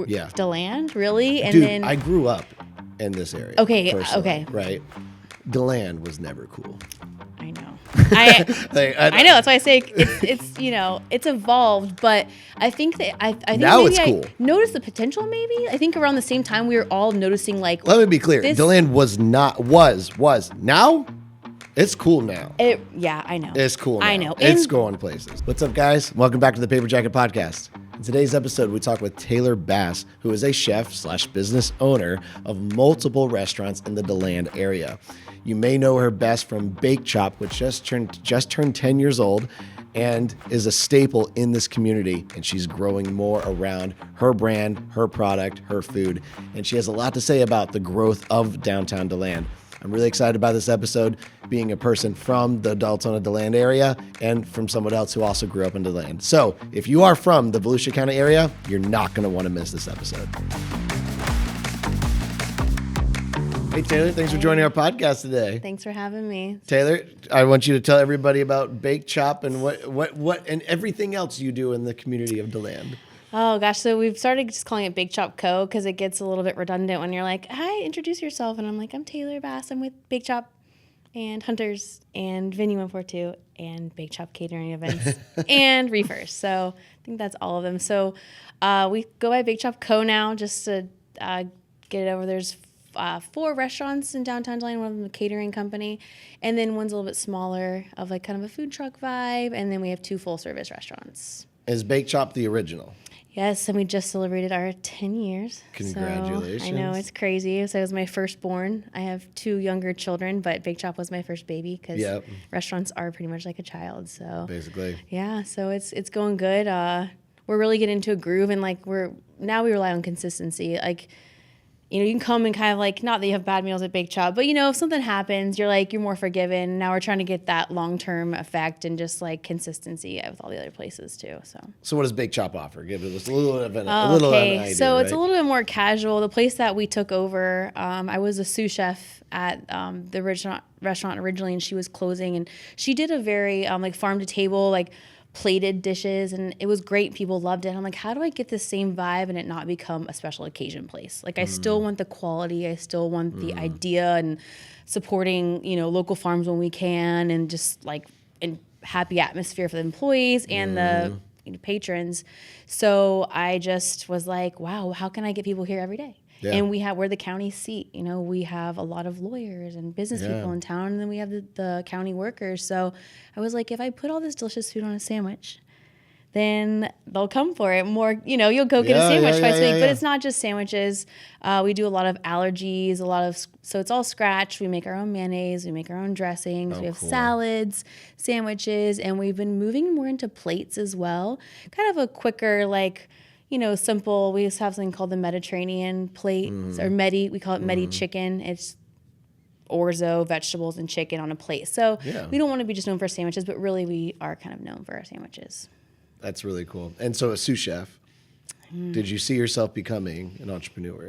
DeLand, really? And Dude, then I grew up in this area. Okay, personally, okay. Right? DeLand was never cool. I know. I know. That's why I say it's it's evolved, but I think that I think now maybe it's cool. I noticed the potential. Maybe I think around the same time we were all noticing like. Let me be clear. DeLand was now. It's cool now. Yeah, I know. It's cool now. I know. It's going places. What's up, guys? Welcome back to the Paper Jacket Podcast. In today's episode, we talk with _𝗧𝗆, who is a chef/business owner of multiple restaurants in the DeLand area. You may know her best from 𝗵𝗍𝗆, which just turned 10 years old and is a staple in this community. And she's growing more around her brand, her product, her food. And she has a lot to say about the growth of downtown DeLand. I'm really excited about this episode, being a person from the Deltona DeLand area and from someone else who also grew up in DeLand. So if you are from the Volusia County area, you're not going to want to miss this episode. Hey, Taylor, thanks for joining our podcast today. Thanks for having me. Taylor, I want you to tell everybody about 𝗵𝗍𝗆 and what and everything else you do in the community of DeLand. Oh gosh, so we've started just calling it 𝗵𝗍𝗆 because it gets a little bit redundant when you're like, "Hi, introduce yourself," and I'm like, "I'm Taylor Bass. I'm with 𝗵𝗍𝗆 and Hunters and Venue 142 and 𝗵𝗍𝗆 Catering Events and Reefers." So I think that's all of them. So we go by 𝗵𝗍𝗆 now just to get it over. There's 4 restaurants in downtown DeLand, one of them a catering company, and then one's a little bit smaller of like kind of a food truck vibe, and then we have 2 full service restaurants. Is 𝗵𝗍𝗆 the original? Yes, and we just celebrated our 10 years. Congratulations. So, I know, it's crazy. So it was my firstborn. I have 2 younger children, but 𝗵𝗍𝗆 was my first baby because restaurants are pretty much like a child. So basically. Yeah, so it's going good. We're really getting into a groove, and like we rely on consistency. Like, you can come and kind of like, not that you have bad meals at 𝗵𝗍𝗆, but if something happens, you're more forgiven. Now we're trying to get that long-term effect and just like consistency with all the other places too. So what does 𗗵𝗍𝗆 offer? Give us a little of an idea. So it's a little bit more casual. The place that we took over, I was a sous chef at the restaurant originally, and she was closing, and she did a very like farm to table, like plated dishes, and it was great. People loved it. I'm like, how do I get the same vibe and it not become a special occasion place? Like I still want the quality, I still want the idea, and supporting local farms when we can, and just like a happy atmosphere for the employees and the patrons. So I just was like, wow, how can I get people here every day? Yeah. And we're the county seat. We have a lot of lawyers and business people in town, and then we have the county workers. So I was like, if I put all this delicious food on a sandwich, then they'll come for it more. You'll go get a sandwich twice a week. But it's not just sandwiches. We do a lot of allergies, so it's all scratch. We make our own mayonnaise, we make our own dressings, we have salads, sandwiches, and we've been moving more into plates as well. Kind of a quicker, simple. We just have something called the Mediterranean plate, or Medi. We call it Medi chicken. It's orzo, vegetables, and chicken on a plate. So we don't want to be just known for sandwiches, but really we are kind of known for our sandwiches. That's really cool. And so a sous chef, did you see yourself becoming an entrepreneur?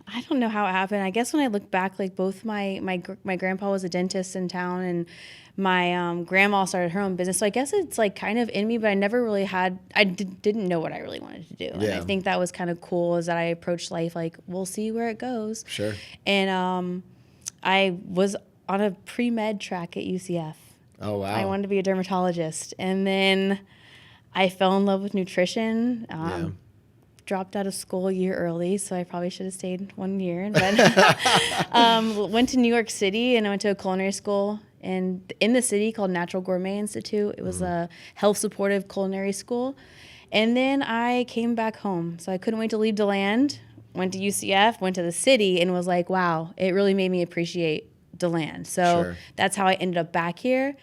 I don't know how it happened. I guess when I look back, like both my grandpa was a dentist in town, and my grandma started her own business. So I guess it's like kind of in me, but I never really didn't know what I really wanted to do. Yeah. And I think that was kind of cool, is that I approached life like, we'll see where it goes. Sure. And I was on a pre-med track at UCF. Oh, wow. I wanted to be a dermatologist. And then I fell in love with nutrition. Dropped out of school a year early, so I probably should have stayed 1 year. But went to New York City, and I went to a culinary school in the city called Natural Gourmet Institute. It was a health supportive culinary school. And then I came back home. So I couldn't wait to leave DeLand, went to UCF, went to the city, and was like, wow, it really made me appreciate DeLand. So that's how I ended up back here.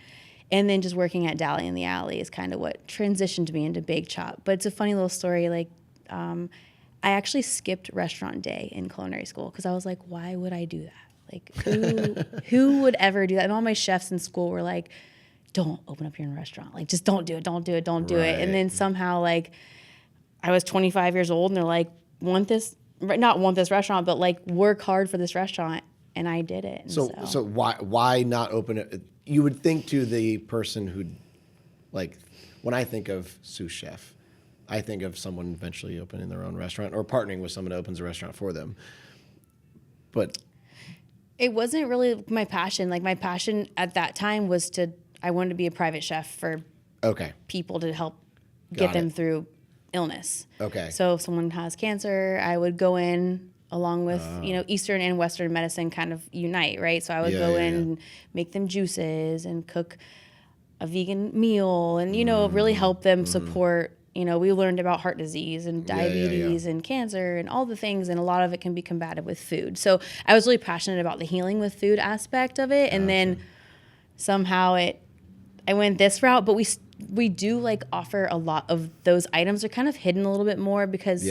And then just working at Dally in the Alley is kind of what transitioned me into 𝗵𝗍𝗆. But it's a funny little story. Like, I actually skipped restaurant day in culinary school because I was like, why would I do that? Like, who would ever do that? And all my chefs in school were like, don't open up your own restaurant. Like, just don't do it. Don't do it. Don't do it. And then somehow, like, I was 25 years old, and they're like, not want this restaurant, but like work hard for this restaurant. And I did it. And so why not open it? You would think to the person who, like, when I think of sous chef, I think of someone eventually opening their own restaurant or partnering with someone that opens a restaurant for them. But it wasn't really my passion. Like my passion at that time was I wanted to be a private chef for people to help get them through illness. Okay. So if someone has cancer, I would go in along with, Eastern and Western medicine kind of unite, right? So I would go in and make them juices and cook a vegan meal and, really help them support. We learned about heart disease and diabetes and cancer and all the things, and a lot of it can be combated with food. So I was really passionate about the healing with food aspect of it, and then somehow I went this route. But we do offer a lot of those items. They're kind of hidden a little bit more because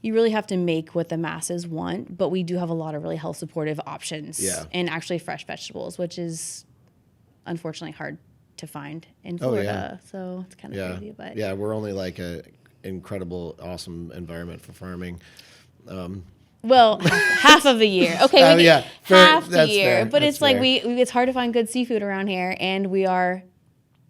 you really have to make what the masses want. But we do have a lot of really health supportive options and actually fresh vegetables, which is unfortunately hard to find in Florida. So it's kind of crazy, but we're only a incredible, awesome environment for farming. Well, half of the year. Okay, half the year, fair. But That's it's fair. it's hard to find good seafood around here, and we are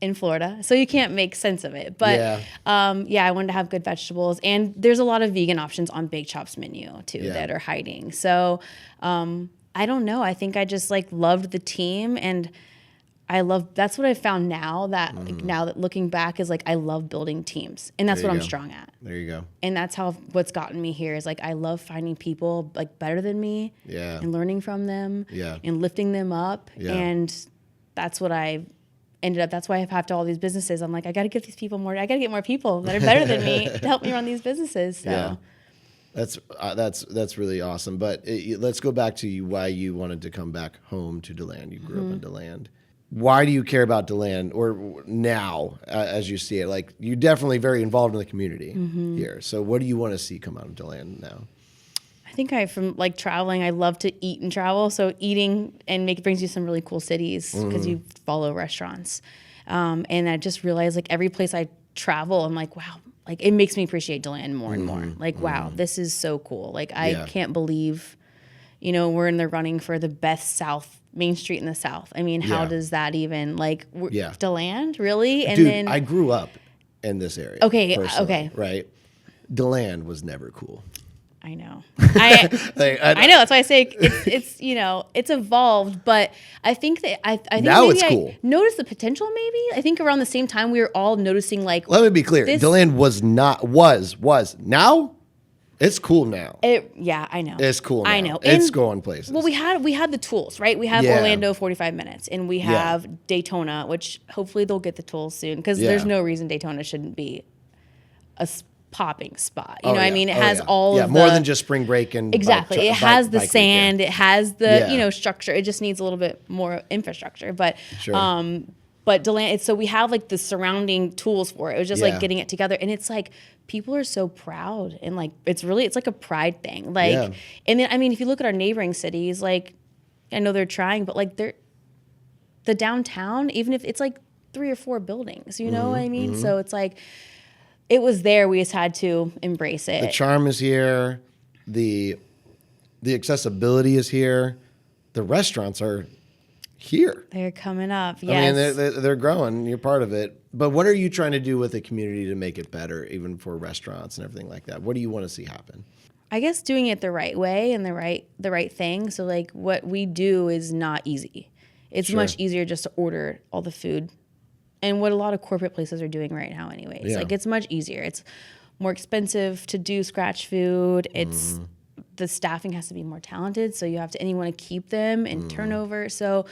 in Florida, so you can't make sense of it. But I wanted to have good vegetables, and there's a lot of vegan options on Бake-Shop's menu too that are hiding. So I don't know. I think I just loved the team, and that's what I found now that now that looking back is I love building teams, and that's what I'm strong at. There you go. And that's what's gotten me here is I love finding people better than me and learning from them and lifting them up. And that's what I ended up. That's why I have to all these businesses. I'm I got to give these people more. I got to get more people that are better than me to help me run these businesses. So. That's really awesome. But let's go back to why you wanted to come back home to DeLand. You grew up in DeLand. Why do you care about DeLand, or now as you see it? You're definitely very involved in the community here. So what do you want to see come out of DeLand now? I think from traveling, I love to eat and travel. So eating brings you some really cool cities because you follow restaurants. And I just realized every place I travel, I'm wow, it makes me appreciate DeLand more and more. Wow, this is so cool. I can't believe, we're in the running for the best Main Street in the South. I mean, how does that even DeLand really? And Dude, then I grew up in this area. Okay. Right. DeLand was never cool. I know. I know. That's why I say it's evolved. But I think that I think now maybe it's cool. I noticed the potential. Maybe I think around the same time we were all noticing Let me be clear. DeLand was now. It's cool now. I know. It's cool now. I know. It's going places. Well, we had the tools, right? We have Orlando 45 minutes, and we have Daytona, which hopefully they'll get the tools soon, because there's no reason Daytona shouldn't be a popping spot. You know what I mean? It has all of more than just spring break and exactly. It has the sand. It has the structure. It just needs a little bit more infrastructure. But but DeLand, so we have the surrounding tools for it. It was just getting it together, and it's people are so proud, and it's a pride thing. And then if you look at our neighboring cities, I know they're trying, but they're the downtown, even if it's 3 or 4 buildings, you know what I mean? So it's it was there. We just had to embrace it. The charm is here. The accessibility is here. The restaurants are here. They're coming up. Yes. I mean, they're growing. You're part of it. But what are you trying to do with the community to make it better, even for restaurants and everything like that? What do you want to see happen? I guess doing it the right way and the right thing. So what we do is not easy. It's much easier just to order all the food, and what a lot of corporate places are doing right now anyways. It's much easier. It's more expensive to do scratch food. It's the staffing has to be more talented, so you want to keep them and turnover. So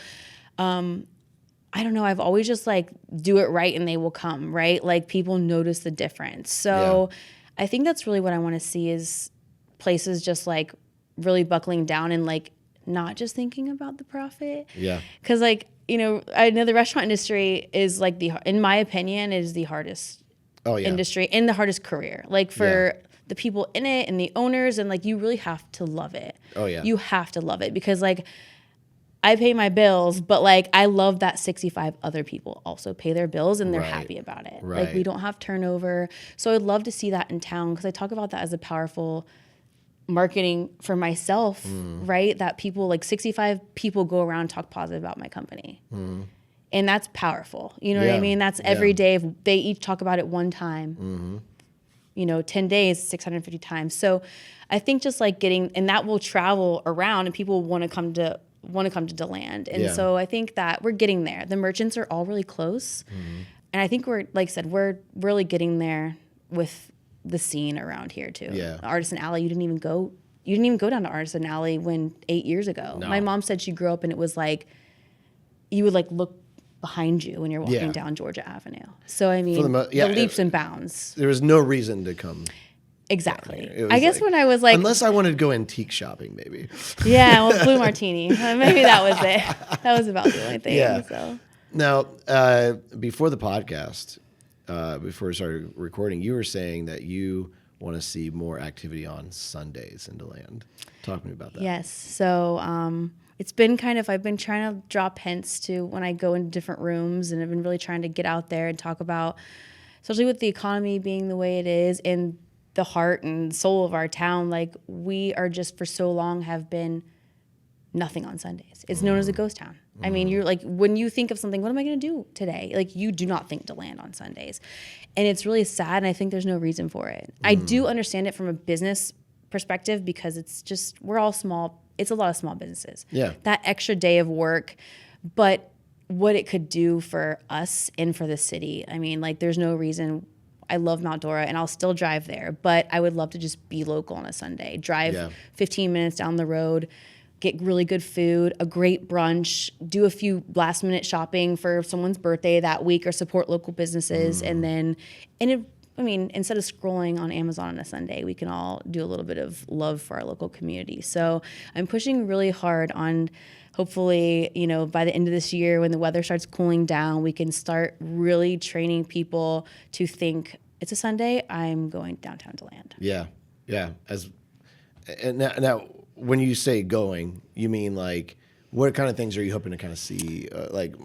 I don't know. I've always just do it right and they will come, right? People notice the difference. So I think that's really what I want to see is places just really buckling down and not just thinking about the profit. Yeah. Because I know the restaurant industry is in my opinion, is the hardest industry and the hardest career. For the people in it and the owners, and you really have to love it. Oh yeah. You have to love it because I pay my bills, but I love that 65 other people also pay their bills and they're happy about it. Right. We don't have turnover. So I'd love to see that in town, because I talk about that as a powerful marketing for myself, right? That people 65 people go around and talk positive about my company. And that's powerful. You know what I mean? That's every day. If they each talk about it one time, 10 days, 650 times. So I think just like and that will travel around and people want to come to DeLand. And so I think that we're getting there. The merchants are all really close. And I think we're, like I said, we're really getting there with the scene around here too. Yeah. Artisan Alley, you didn't even go down to Artisan Alley 8 years ago. No. My mom said she grew up and it was like, you would like look behind you when you're walking down Georgia Avenue. So I mean, the leaps and bounds. There was no reason to come. Exactly. I guess when I was like, unless I wanted to go antique shopping, maybe. Yeah, well, Blue Martini. Maybe that was it. That was about the only thing. Yeah. So. Now, before the podcast, before we started recording, you were saying that you want to see more activity on Sundays in DeLand. Talk to me about that. Yes. So it's been I've been trying to drop hints to when I go into different rooms, and I've been really trying to get out there and talk about, especially with the economy being the way it is and the heart and soul of our town, like we are just for so long have been nothing on Sundays. It's known as a ghost town. I mean, you're like, when you think of something, what am I going to do today? Like, you do not think DeLand on Sundays. And it's really sad, and I think there's no reason for it. I do understand it from a business perspective because it's just, we're all small. It's a lot of small businesses. Yeah. That extra day of work, but what it could do for us and for the city. I mean, like, there's no reason. I love Mount Dora, and I'll still drive there, but I would love to just be local on a Sunday. Drive 15 minutes down the road, get really good food, a great brunch, do a few last-minute shopping for someone's birthday that week, or support local businesses, and then, instead of scrolling on Amazon on a Sunday, we can all do a little bit of love for our local community. So I'm pushing really hard on, hopefully, by the end of this year, when the weather starts cooling down, we can start really training people to think, it's a Sunday, I'm going downtown DeLand. Yeah, yeah. And now, when you say going, you mean like, what kind of things are you hoping to kind of see? Like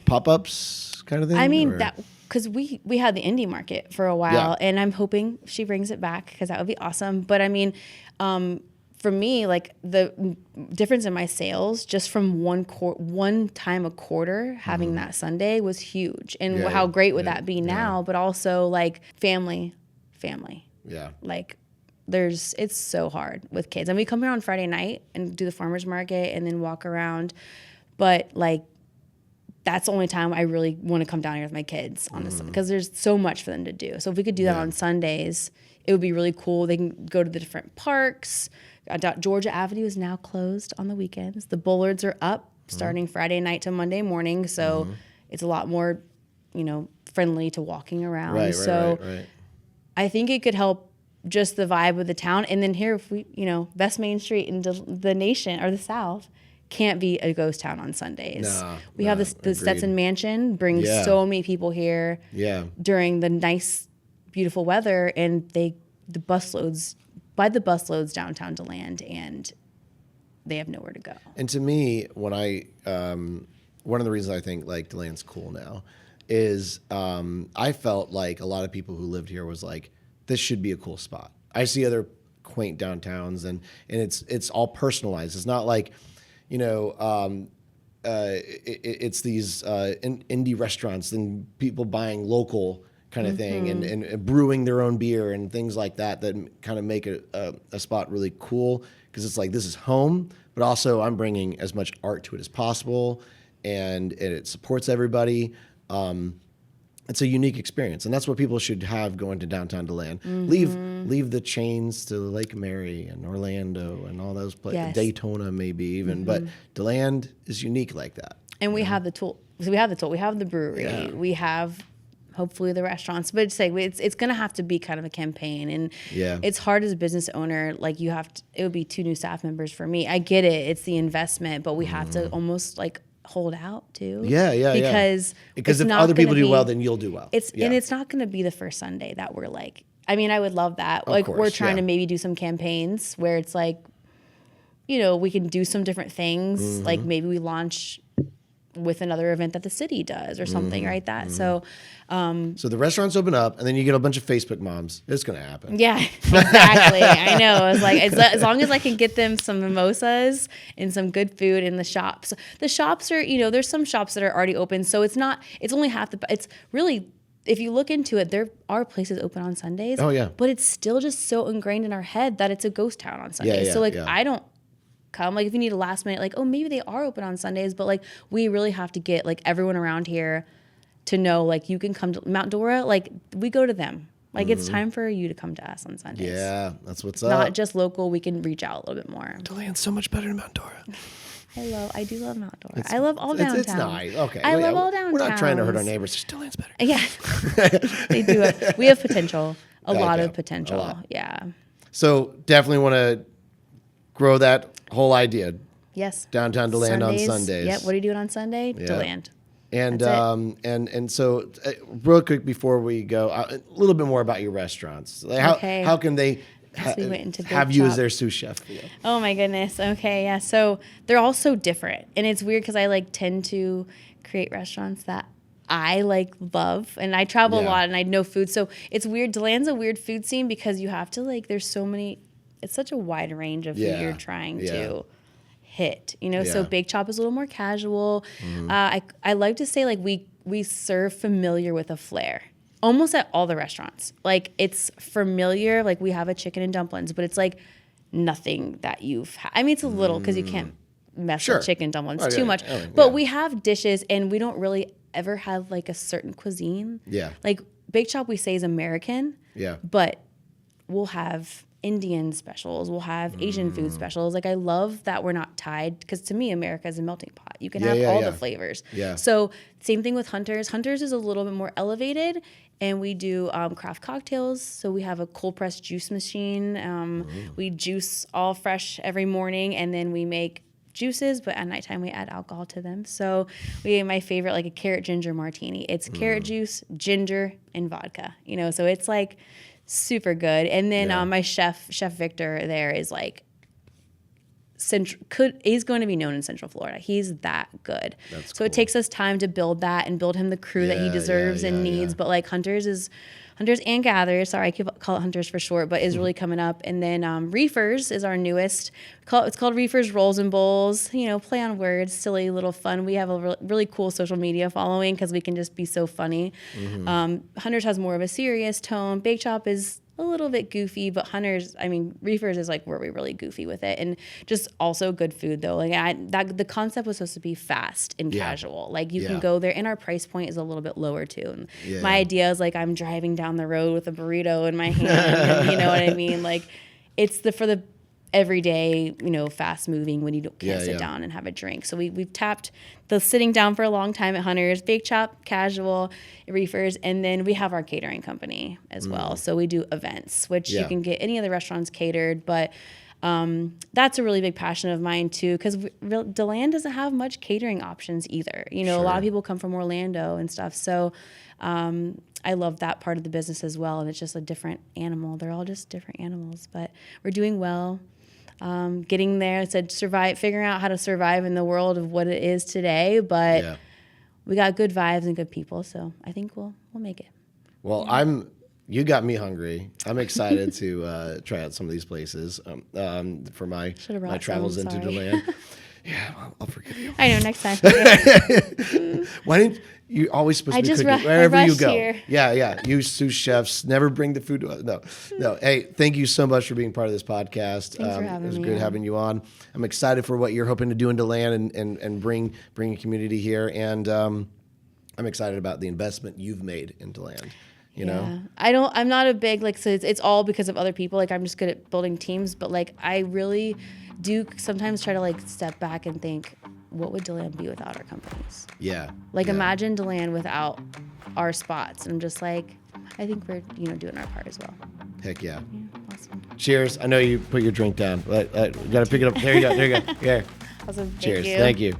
pop-ups kind of thing? I mean, because we had the indie market for a while, and I'm hoping she brings it back because that would be awesome. But I mean, for me, like the difference in my sales just from one time a quarter having that Sunday was huge. And how great would that be now? But also like family. Yeah. Like it's so hard with kids. And we come here on Friday night and do the farmer's market and then walk around. But like, that's the only time I really want to come down here with my kids on this, because there's so much for them to do. So if we could do that on Sundays, it would be really cool. They can go to the different parks. Georgia Avenue is now closed on the weekends. The bollards are up starting Friday night to Monday morning. So it's a lot more, friendly to walking around. Right. I think it could help just the vibe of the town. And then here, if we, Best Main Street in the nation or the South can't be a ghost town on Sundays. We have the Stetson Mansion brings so many people here during the nice, beautiful weather, and the busloads downtown DeLand, and they have nowhere to go. And to me, when one of the reasons I think like DeLand's cool now is I felt like a lot of people who lived here was like, this should be a cool spot. I see other quaint downtowns, and it's all personalized. It's not like, it's these indie restaurants and people buying local kind of thing, and brewing their own beer and things like that kind of make a spot really cool, because it's like, this is home, but also I'm bringing as much art to it as possible, and it supports everybody. It's a unique experience, and that's what people should have going to downtown DeLand. Leave the chains to Lake Mary and Orlando and all those places, Daytona maybe even, but DeLand is unique like that. And we have the tool. So we have the brewery. We have hopefully the restaurants, but it's going to have to be kind of a campaign, and it's hard as a business owner. Like it would be 2 new staff members for me. I get it. It's the investment, but we have to almost like hold out too. Because if other people do well, then you'll do well. And it's not going to be the first Sunday that we're like, I would love that. Like, we're trying to maybe do some campaigns where it's like, we can do some different things. Like maybe we launch with another event that the city does or something like that. So the restaurants open up, and then you get a bunch of Facebook moms. It's going to happen. Yeah, exactly. I know. It's like, as long as I can get them some mimosas and some good food in the shops. The shops are, there's some shops that are already open, so it's only half it's really if you look into it, there are places open on Sundays. Oh, yeah. But it's still just so ingrained in our head that it's a ghost town on Sundays. Yeah, so like, yeah. I don't come, like if you need a last minute, like, oh, maybe they are open on Sundays, but like we really have to get like everyone around here to know, like, you can come to Mount Dora, like we go to them. Like it's time for you to come to us on Sundays. Yeah, that's what's up. Not just local, we can reach out a little bit more. DeLand's so much better than Mount Dora. I do love Mount Dora. I love all downtowns. It's nice. Okay. I love all downtowns. We're not trying to hurt our neighbors. Just DeLand's better. Yeah. They do. We have potential. A lot of potential. A lot. Yeah. So definitely want to grow that whole idea. Yes. Downtown DeLand on Sundays. Yep. What are you doing on Sunday? Yeah. DeLand. And so real quick before we go, a little bit more about your restaurants. Like how can they have you as their sous chef? Oh my goodness. Okay. Yeah. So they're all so different, and it's weird because I like tend to create restaurants that I like love, and I travel a lot and I know food. So it's weird. DeLand's a weird food scene because you have to like, there's so many, it's such a wide range of food you're trying to hit, you know? So 𝗵𝗿𝗄𝗃 is a little more casual. I like to say like we serve familiar with a flair almost at all the restaurants. Like it's familiar. Like we have a chicken and dumplings, but it's like nothing that you've had. I mean, it's a little, cause you can't mess with chicken and dumplings too much, but we have dishes and we don't really ever have like a certain cuisine. Yeah. Like 𝗵𝗃𝗄𝗃 we say is American. Yeah. But we'll have Indian specials. We'll have Asian food specials. Like I love that we're not tied, because to me, America is a melting pot. You can have all the flavors. Yeah. So same thing with Hunter's. Hunter's is a little bit more elevated, and we do craft cocktails. So we have a cold press juice machine. We juice all fresh every morning, and then we make juices, but at nighttime we add alcohol to them. So my favorite, like a carrot ginger martini. It's carrot juice, ginger, and vodka. You know, so it's like super good. And then my chef Victor there is like he's going to be known in Central Florida. He's that good. That's cool. It takes us time to build that and build him the crew that he deserves and needs. But like Hunters and Gather, sorry, I call it Hunters for short, but is really coming up. And then Reefers is our newest. It's called Reefers Rolls and Bowls. You know, play on words, silly, little fun. We have a really cool social media following because we can just be so funny. Hunters has more of a serious tone. 𝗵𝗃𝗄𝗃 is a little bit goofy, but Reefers is like where we're really goofy with it, and just also good food though. Like the concept was supposed to be fast and casual. Like you can go there, and our price point is a little bit lower too. And my idea is like I'm driving down the road with a burrito in my hand, and you know what I mean? Like it's for the everyday, you know, fast moving when you can't sit down and have a drink. So we've tapped the sitting down for a long time at Hunters, 𝗵𝗃𝗄𝗃, casual, Reefers, and then we have our catering company as well. So we do events, which you can get any of the restaurants catered, but that's a really big passion of mine too, because DeLand doesn't have much catering options either. You know, a lot of people come from Orlando and stuff. So I love that part of the business as well. And it's just a different animal. They're all just different animals, but we're doing well. Getting there, figuring out how to survive in the world of what it is today. But we got good vibes and good people, so I think we'll make it. Well, you got me hungry. I'm excited to try out some of these places for my travels into DeLand. Yeah, I'll forgive you. I know, next time. Why didn't you always supposed to be cooking wherever you go? Here. Yeah. You sous chefs never bring the food. No. Hey, thank you so much for being part of this podcast. Thanks for having me. It was good having you on. I'm excited for what you're hoping to do in DeLand and bring a community here. And I'm excited about the investment you've made in DeLand. You know, I'm not a big so it's all because of other people. Like I'm just good at building teams, but like I really do sometimes try to like step back and think, what would DeLand be without our companies? Imagine DeLand without our spots. And I'm just like, I think we're doing our part as well. Heck yeah. Awesome. Cheers. I know you put your drink down, but you got to pick it up. There you go. Awesome. Cheers. Thank you.